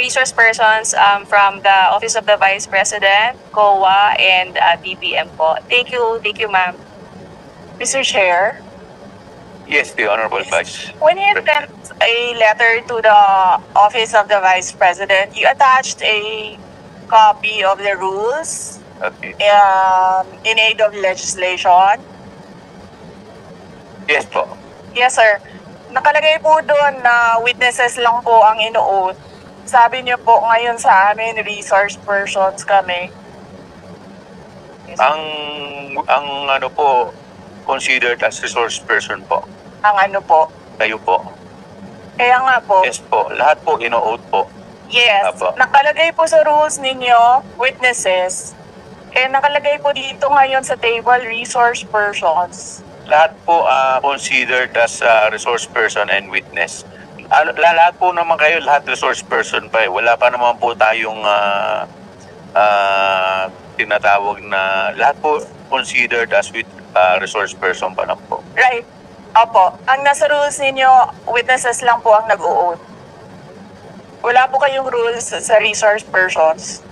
resource persons from the Office of the Vice President, COA, and DBM po. Thank you, ma'am. Mr. Chair, Yes, the Honorable Vice. when you sent a letter to the Office of the Vice President, you attached a copy of the rules Okay. in aid of legislation. Yes po. Yes, sir. Nakalagay po doon na witnesses lang po ang ino-oath. Sabi niyo po ngayon sa amin, resource persons kami. Ang ano po, considered as resource person po. Ang ano po. Kayo po. Kaya nga po. Yes po. Lahat po ino-oath po. Yes. Apo. Nakalagay po sa rules ninyo, witnesses. Nakalagay po dito ngayon sa table, resource persons. Lahat po considered as resource person and witness. Lahat po naman kayo, lahat resource person pa eh. Wala pa naman po tayong tinatawag na lahat po considered as resource person pa na po. Right. Opo. Ang nasa rules ninyo, witnesses lang po ang nag-o-oath. Wala po kayong rules sa resource persons.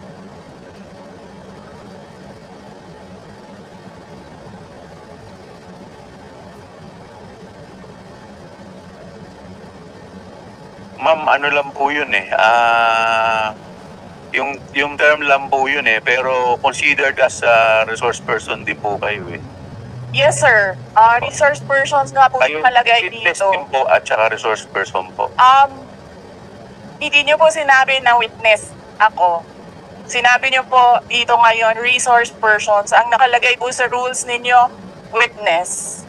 Ma'am, ano lang po yun eh. Yung term lang po yun eh. Pero considered as resource person din po kayo eh. Yes, sir. Resource persons nga po Kayo, nakalagay witness dito. din po at saka resource person po. Hindi niyo po sinabi na witness ako. Sinabi niyo po dito ngayon, resource persons. Ang nakalagay po sa rules ninyo, witness.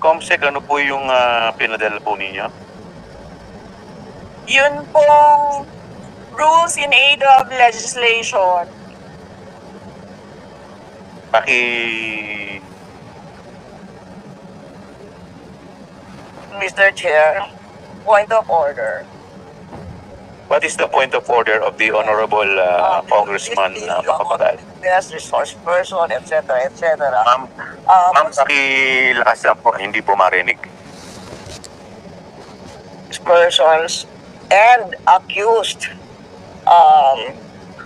Comsec, ano po yung pinadala po ninyo? Yun pong rules in aid of legislation. Mr. Chair, point of order. What is the point of order of the Honorable Congressman Macapagal? Yes, resource person, etc., etc. Ma'am, pakilakas lang po, hindi po marinig. Persons and accused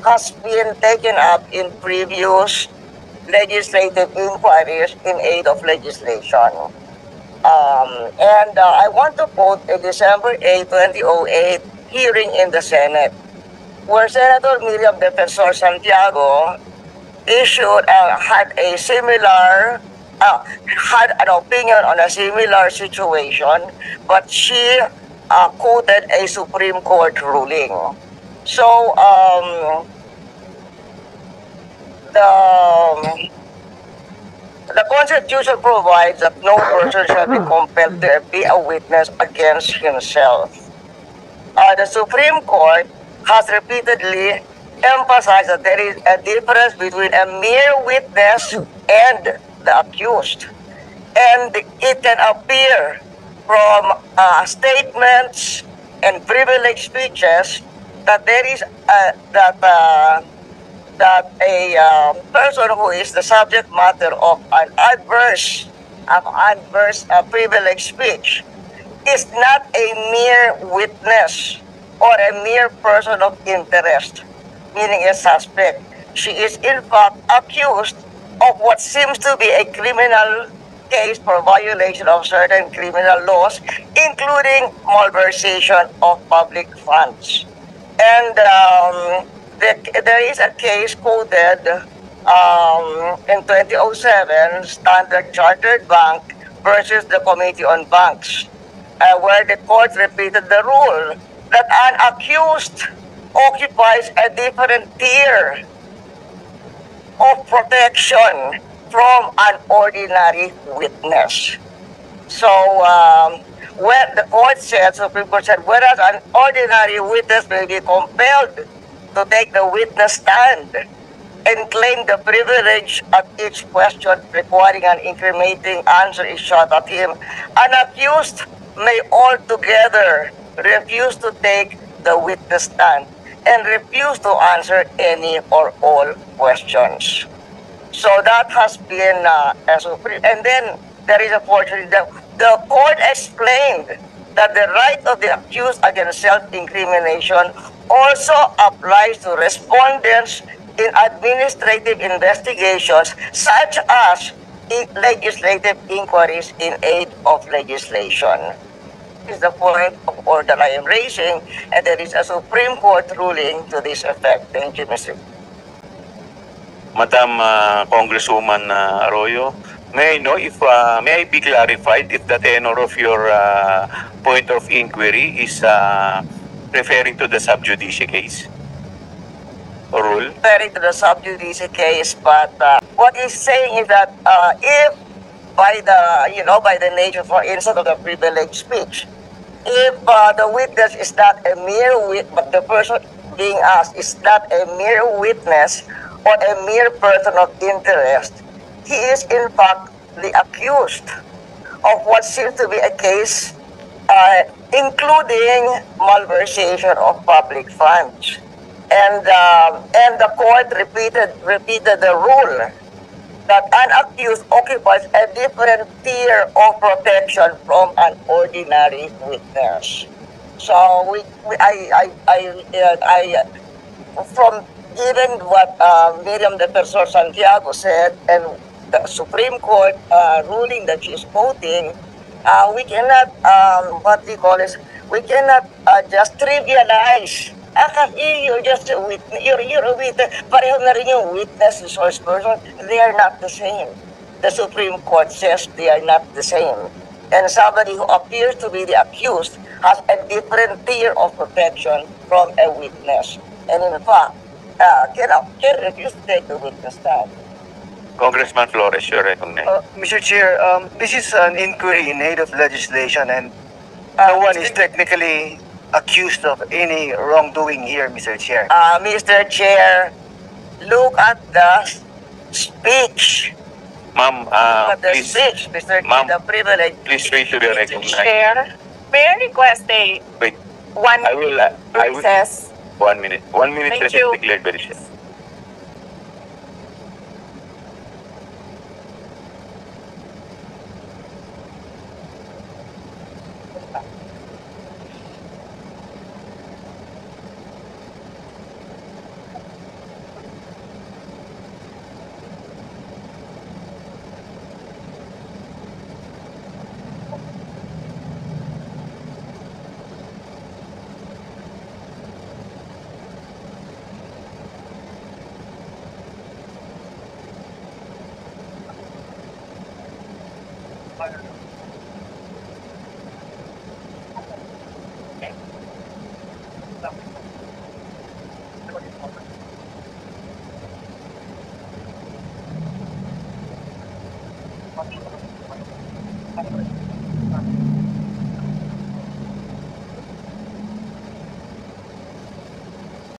has been taken up in previous legislative inquiries in aid of legislation. I want to quote a December 8, 2008 hearing in the Senate, where Senator Miriam Defensor Santiago had an opinion on a similar situation, but she quoted a Supreme Court ruling. So, the Constitution provides that no person shall be compelled to be a witness against himself. The Supreme Court has repeatedly emphasized that there is a difference between a mere witness and the accused. And it can appear from statements and privileged speeches that there is that a person who is the subject matter of an adverse privileged speech is not a mere witness or a mere person of interest, meaning a suspect. She is in fact accused of what seems to be a criminal case for violation of certain criminal laws, including malversation of public funds. And there is a case quoted in 2007, Standard Chartered Bank versus the Committee on Banks, where the court repeated the rule that an accused occupies a different tier of protection from an ordinary witness. So, when the court said, Supreme Court said, whereas an ordinary witness may be compelled to take the witness stand and claim the privilege at each question requiring an incriminating answer is shot at him, an accused may altogether refuse to take the witness stand and refuse to answer any or all questions. So that has been and then there is a portion that the court explained that the right of the accused against self-incrimination also applies to respondents in administrative investigations such as legislative inquiries in aid of legislation. This is the point of order I am raising, and there is a Supreme Court ruling to this effect. Thank you, Mr. Madam Congresswoman Arroyo, may I know if may I be clarified if the tenor of your point of inquiry is referring to the sub judice case or rule? Referring to the sub judice case, but what he's saying is that if by the nature, for instance, of the privileged speech, if the witness is not a mere witness, but the person being asked is not a mere witness or a mere person of interest, he is in fact the accused of what seems to be a case including malversation of public funds. And the court repeated the rule that an accused occupies a different tier of protection from an ordinary witness. So from given what Miriam Defensor Santiago said and the Supreme Court ruling that she's quoting, we cannot we cannot just trivialize. Kasi you're just a witness, you're a witness, pareho na rin yung witness, resource person, they are not the same. The Supreme Court says they are not the same. And somebody who appears to be the accused has a different tier of protection from a witness. And in fact, can refuse to take the witness stand. Congressman Flores, you're recognized. Mr. Chair, this is an inquiry in aid of legislation, and no one is technically accused of any wrongdoing here, Mr. Chair. Mr. Chair, look at the speech. Ma'am, But the please, speech, Mr. ma'am, the privilege. please wait to be recognized. Chair, may I request a Wait, one I will recess? 1 minute. 1 minute Thank recess you. declared by the chair.